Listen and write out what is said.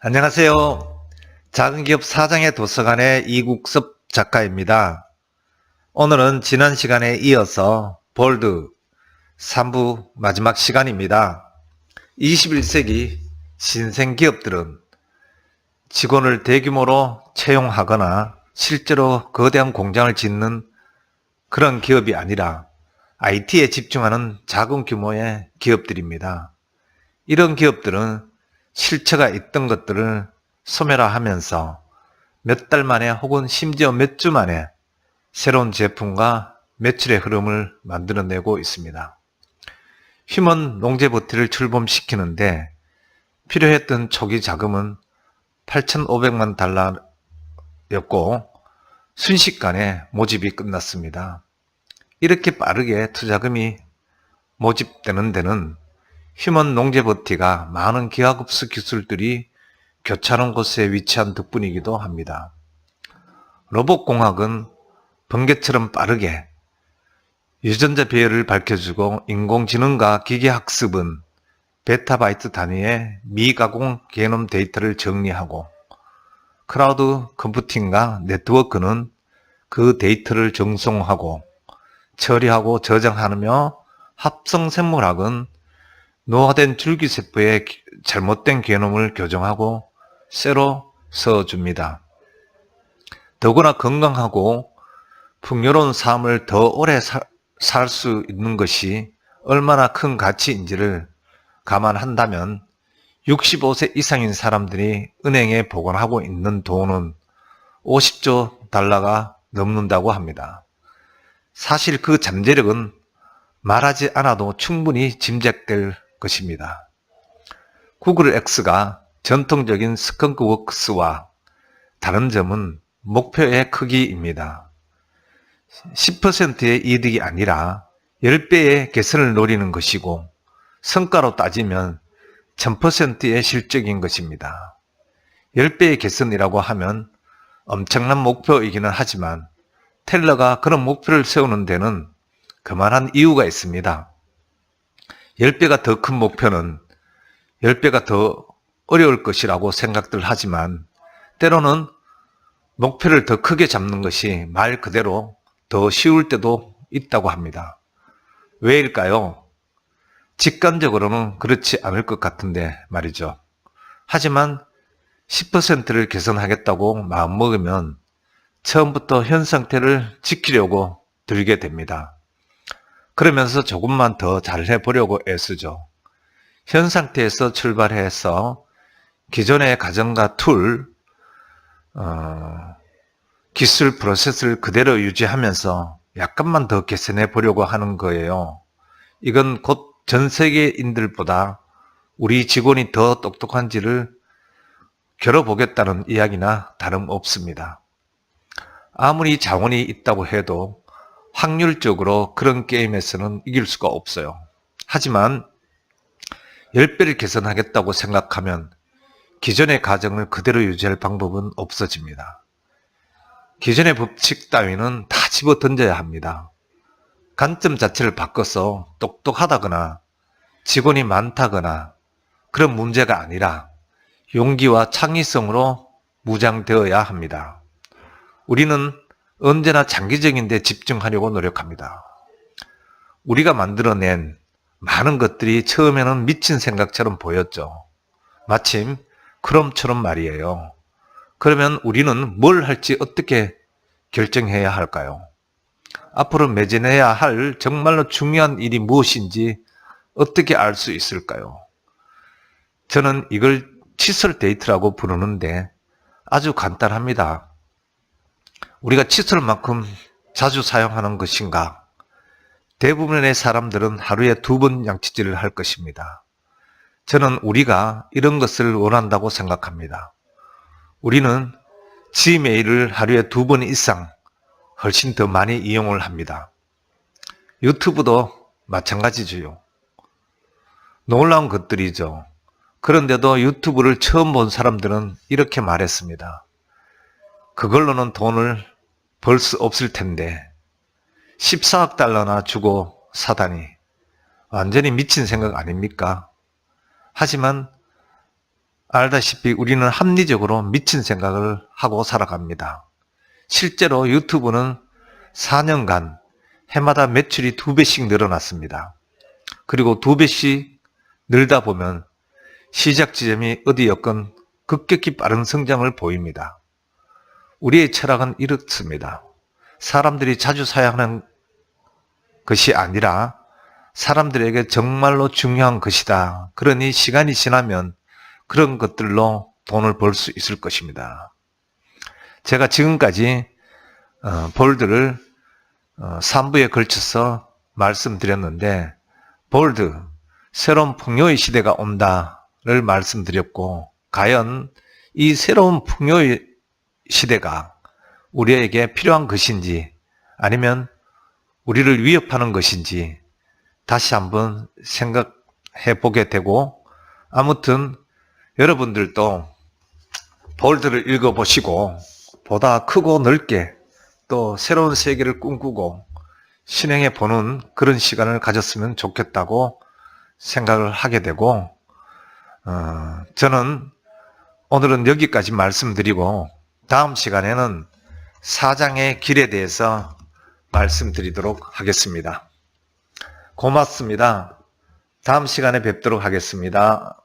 안녕하세요. 작은기업 사장의 도서관의 이국섭 작가입니다. 오늘은 지난 시간에 이어서 볼드 3부 마지막 시간입니다. 21세기 신생기업들은 직원을 대규모로 채용하거나 실제로 거대한 공장을 짓는 그런 기업이 아니라 IT에 집중하는 작은 규모의 기업들입니다. 이런 기업들은 실체가 있던 것들을 소멸화하면서 몇 달 만에 혹은 심지어 몇 주 만에 새로운 제품과 매출의 흐름을 만들어내고 있습니다. 휴먼 롱제보티를 출범시키는데 필요했던 초기 자금은 8,500만 달러였고 순식간에 모집이 끝났습니다. 이렇게 빠르게 투자금이 모집되는 데는 휴먼 롱제보티가 많은 기하급수 기술들이 교차하는 곳에 위치한 덕분이기도 합니다. 로봇공학은 번개처럼 빠르게 유전자 배열을 밝혀주고 인공지능과 기계학습은 베타바이트 단위의 미가공 게놈 데이터를 정리하고 클라우드 컴퓨팅과 네트워크는 그 데이터를 정송하고 처리하고 저장하며 합성생물학은 노화된 줄기세포의 잘못된 게놈을 교정하고 새로 써줍니다. 더구나 건강하고 풍요로운 삶을 더 오래 살 수 있는 것이 얼마나 큰 가치인지를 감안한다면 65세 이상인 사람들이 은행에 보관하고 있는 돈은 50조 달러가 넘는다고 합니다. 사실 그 잠재력은 말하지 않아도 충분히 짐작될 것입니다. 구글 X가 전통적인 스컹크워크스와 다른 점은 목표의 크기입니다. 10%의 이득이 아니라 10배의 개선을 노리는 것이고 성과로 따지면 1000%의 실적인 것입니다. 10배의 개선이라고 하면 엄청난 목표이기는 하지만 텔러가 그런 목표를 세우는 데는 그만한 이유가 있습니다. 10배가 더 큰 목표는 10배가 더 어려울 것이라고 생각들 하지만 때로는 목표를 더 크게 잡는 것이 말 그대로 더 쉬울 때도 있다고 합니다. 왜일까요? 직관적으로는 그렇지 않을 것 같은데 말이죠. 하지만 10%를 개선하겠다고 마음먹으면 처음부터 현 상태를 지키려고 들게 됩니다. 그러면서 조금만 더 잘해보려고 애쓰죠. 현 상태에서 출발해서 기존의 가정과 툴, 기술 프로세스를 그대로 유지하면서 약간만 더 개선해 보려고 하는 거예요. 이건 곧 전 세계인들보다 우리 직원이 더 똑똑한지를 겨뤄보겠다는 이야기나 다름없습니다. 아무리 자원이 있다고 해도 확률적으로 그런 게임에서는 이길 수가 없어요. 하지만 10배를 개선하겠다고 생각하면 기존의 가정을 그대로 유지할 방법은 없어집니다. 기존의 법칙 따위는 다 집어 던져야 합니다. 관점 자체를 바꿔서 똑똑하다거나 직원이 많다거나 그런 문제가 아니라 용기와 창의성으로 무장되어야 합니다. 우리는 언제나 장기적인 데 집중하려고 노력합니다. 우리가 만들어낸 많은 것들이 처음에는 미친 생각처럼 보였죠. 마침 크롬처럼 말이에요. 그러면 우리는 뭘 할지 어떻게 결정해야 할까요? 앞으로 매진해야 할 정말로 중요한 일이 무엇인지 어떻게 알 수 있을까요? 저는 이걸 칫솔 데이트라고 부르는데 아주 간단합니다. 우리가 칫솔만큼 자주 사용하는 것인가? 대부분의 사람들은 하루에 2번 양치질을 할 것입니다. 저는 우리가 이런 것을 원한다고 생각합니다. 우리는 지메일을 하루에 2번 이상 훨씬 더 많이 이용을 합니다. 유튜브도 마찬가지죠. 놀라운 것들이죠. 그런데도 유튜브를 처음 본 사람들은 이렇게 말했습니다. 그걸로는 돈을 벌 수 없을 텐데 14억 달러나 주고 사다니 완전히 미친 생각 아닙니까? 하지만 알다시피 우리는 합리적으로 미친 생각을 하고 살아갑니다. 실제로 유튜브는 4년간 해마다 매출이 2배씩 늘어났습니다. 그리고 2배씩 늘다 보면 시작 지점이 어디였건 급격히 빠른 성장을 보입니다. 우리의 철학은 이렇습니다. 사람들이 자주 사용하는 것이 아니라 사람들에게 정말로 중요한 것이다. 그러니 시간이 지나면 그런 것들로 돈을 벌 수 있을 것입니다. 제가 지금까지 볼드를 3부에 걸쳐서 말씀드렸는데, 볼드, 새로운 풍요의 시대가 온다를 말씀드렸고, 과연 이 새로운 풍요의 시대가 우리에게 필요한 것인지 아니면 우리를 위협하는 것인지 다시 한번 생각해 보게 되고, 아무튼 여러분들도 볼드를 읽어보시고 보다 크고 넓게 또 새로운 세계를 꿈꾸고 실행해 보는 그런 시간을 가졌으면 좋겠다고 생각을 하게 되고, 저는 오늘은 여기까지 말씀드리고 다음 시간에는 사장의 길에 대해서 말씀드리도록 하겠습니다. 고맙습니다. 다음 시간에 뵙도록 하겠습니다.